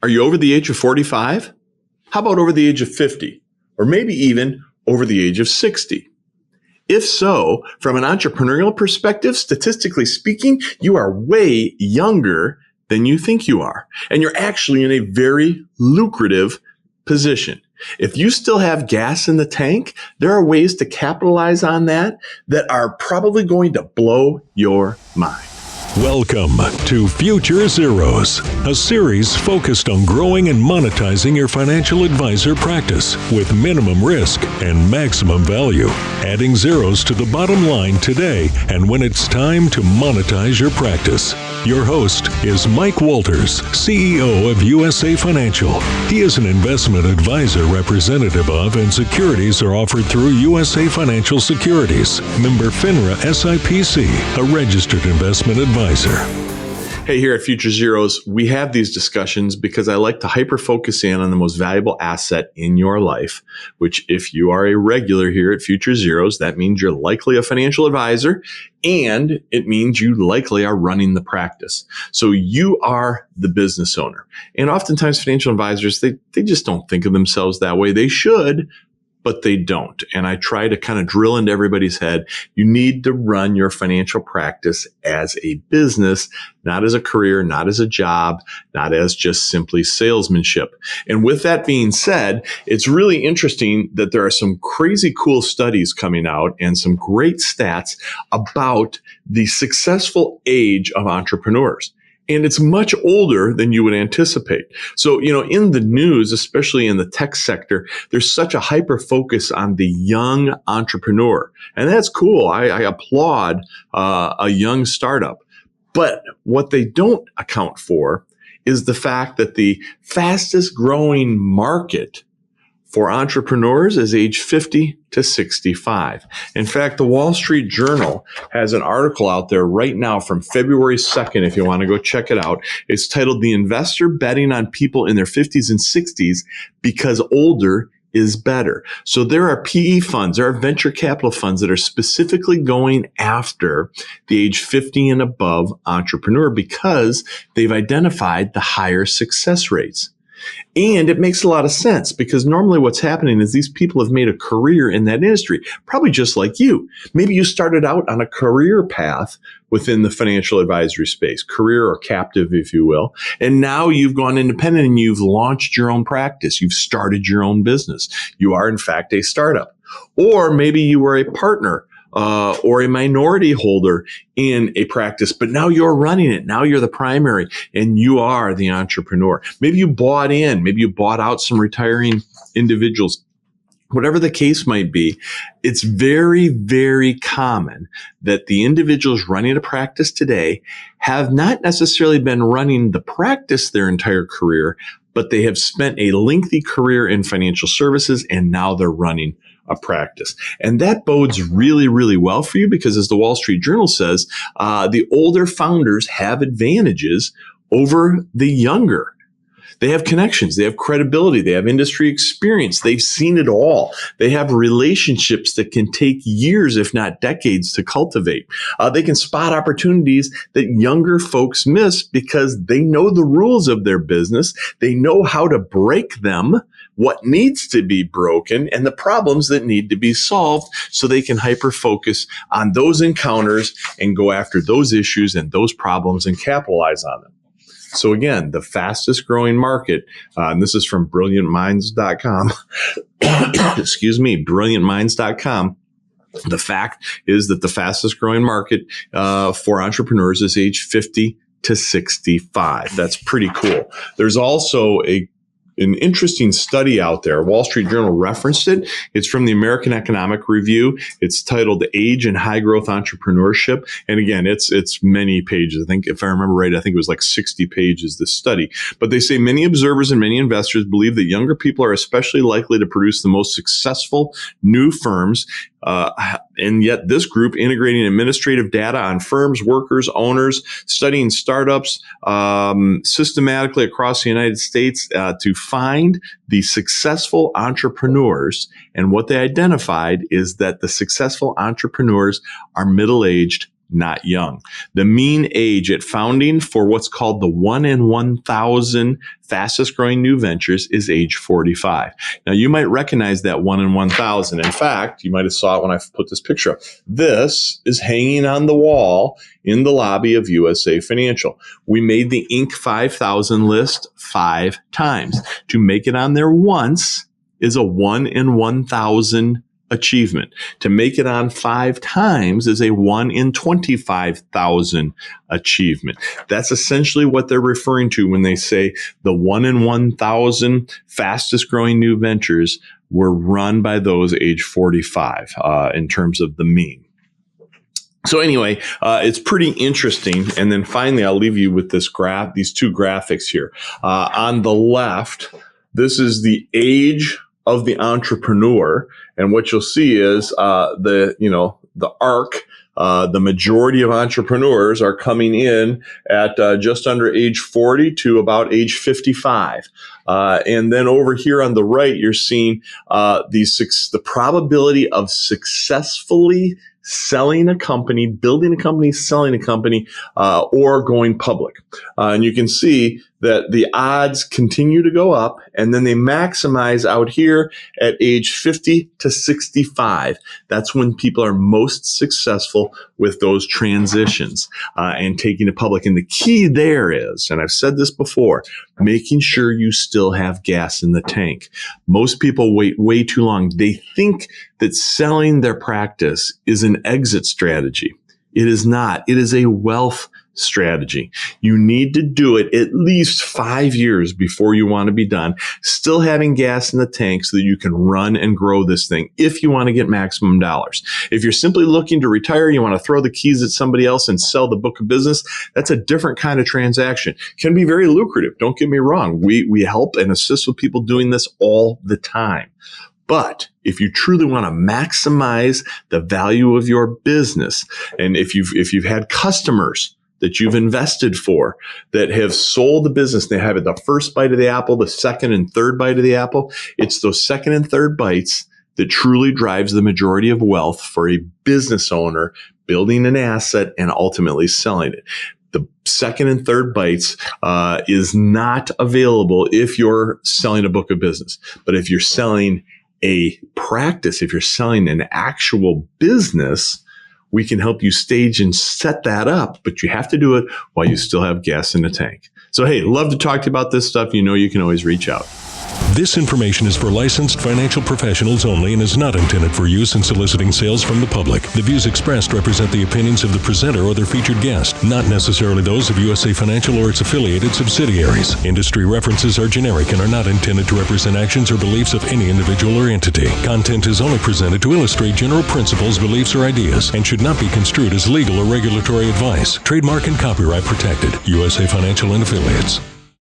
Are you over the age of 45? How about over the age of 50? Or maybe even over the age of 60? If so, from an entrepreneurial perspective, statistically speaking, you are way younger than you think you are. And you're actually in a very lucrative position. If you still have gas in the tank, there are ways to capitalize on that are probably going to blow your mind. Welcome to Future Zeros, a series focused on growing and monetizing your financial advisor practice with minimum risk and maximum value, adding zeros to the bottom line today and when it's time to monetize your practice. Your host is Mike Walters, CEO of USA Financial. He is an investment advisor representative of, and securities are offered through USA Financial Securities, member FINRA SIPC, a registered investment advisor. Hey, here at Future Zeros, we have these discussions because I like to hyper-focus in on the most valuable asset in your life, which if you are a regular here at Future Zeros, that means you're likely a financial advisor, and it means you likely are running the practice. So you are the business owner. And oftentimes financial advisors, they just don't think of themselves that way. They should, but they don't. And I try to kind of drill into everybody's head. You need to run your financial practice as a business, not as a career, not as a job, not as just simply salesmanship. And with that being said, it's really interesting that there are some crazy cool studies coming out and some great stats about the successful age of entrepreneurs. And it's much older than you would anticipate. So, in the news, especially in the tech sector, there's such a hyper focus on the young entrepreneur. And that's cool. I applaud a young startup. But what they don't account for is the fact that the fastest growing market for entrepreneurs is age 50 to 65. In fact, the Wall Street Journal has an article out there right now from February 2nd, if you want to go check it out. It's titled, "The Investor Betting on People in Their 50s and 60s Because Older is Better." So there are PE funds, there are venture capital funds that are specifically going after the age 50 and above entrepreneur because they've identified the higher success rates. And it makes a lot of sense because normally what's happening is these people have made a career in that industry, probably just like you. Maybe you started out on a career path within the financial advisory space, career or captive, if you will. And now you've gone independent and you've launched your own practice. You've started your own business. You are, in fact, a startup. Or maybe you were a partner or a minority holder in a practice, but now you're running it. Now you're the primary and you are the entrepreneur. Maybe you bought in, maybe you bought out some retiring individuals. Whatever the case might be, it's very, very common that the individuals running a practice today have not necessarily been running the practice their entire career, but they have spent a lengthy career in financial services and now they're running a practice. And that bodes really, really well for you because, as the Wall Street Journal says, the older founders have advantages over the younger. They have connections, they have credibility, they have industry experience, they've seen it all. They have relationships that can take years, if not decades, to cultivate. They can spot opportunities that younger folks miss because they know the rules of their business. They know how to break them, what needs to be broken, and the problems that need to be solved so they can hyper-focus on those encounters and go after those issues and those problems and capitalize on them. So again, the fastest growing market, and this is from brilliantminds.com, brilliantminds.com. The fact is that the fastest growing market for entrepreneurs is age 50 to 65. That's pretty cool. There's also an interesting study out there. Wall Street Journal referenced it. It's from the American Economic Review. It's titled Age and High Growth Entrepreneurship. And again, it's many pages. I think if I remember right, I think it was like 60 pages, this study. But they say many observers and many investors believe that younger people are especially likely to produce the most successful new firms. And yet this group integrating administrative data on firms, workers, owners, studying startups systematically across the United States to find the successful entrepreneurs. And what they identified is that the successful entrepreneurs are middle-aged not young. The mean age at founding for what's called the 1 in 1,000 fastest growing new ventures is age 45. Now, you might recognize that 1 in 1,000. In fact, you might have saw it when I put this picture up. This is hanging on the wall in the lobby of USA Financial. We made the Inc. 5000 list 5 times. To make it on there once is a 1 in 1,000 achievement. To make it on 5 times is a 1 in 25,000 achievement. That's essentially what they're referring to when they say the 1 in 1,000 fastest growing new ventures were run by those age 45 in terms of the mean. So anyway, it's pretty interesting. And then finally, I'll leave you with these 2 graphics here. On the left, this is the age of the entrepreneur. And what you'll see is the arc. The majority of entrepreneurs are coming in at just under age 40 to about age 55. And then over here on the right, you're seeing the probability of successfully selling a company, building a company, selling a company, or going public. And you can see that the odds continue to go up, and then they maximize out here at age 50 to 65. That's when people are most successful with those transitions and taking it public. And the key there is, and I've said this before, making sure you still have gas in the tank. Most people wait way too long. They think that selling their practice is an exit strategy. It is not. It is a wealth strategy. You need to do it at least 5 years before you want to be done, still having gas in the tank so that you can run and grow this thing if you want to get maximum dollars. If you're simply looking to retire, you want to throw the keys at somebody else and sell the book of business, that's a different kind of transaction. Can be very lucrative. Don't get me wrong. We help and assist with people doing this all the time. But if you truly want to maximize the value of your business, and if you've had customers that you've invested for that have sold the business, they have it the first bite of the apple, the second and third bite of the apple, it's those second and third bites that truly drives the majority of wealth for a business owner building an asset and ultimately selling it. The second and third bites is not available if you're selling a book of business. But if you're selling a practice, if you're selling an actual business, we can help you stage and set that up, but you have to do it while you still have gas in the tank. So, hey, love to talk to you about this stuff. You know you can always reach out. This information is for licensed financial professionals only and is not intended for use in soliciting sales from the public. The views expressed represent the opinions of the presenter or their featured guest, not necessarily those of USA Financial or its affiliated subsidiaries. Industry references are generic and are not intended to represent actions or beliefs of any individual or entity. Content is only presented to illustrate general principles, beliefs, or ideas and should not be construed as legal or regulatory advice. Trademark and copyright protected. USA Financial and Affiliates.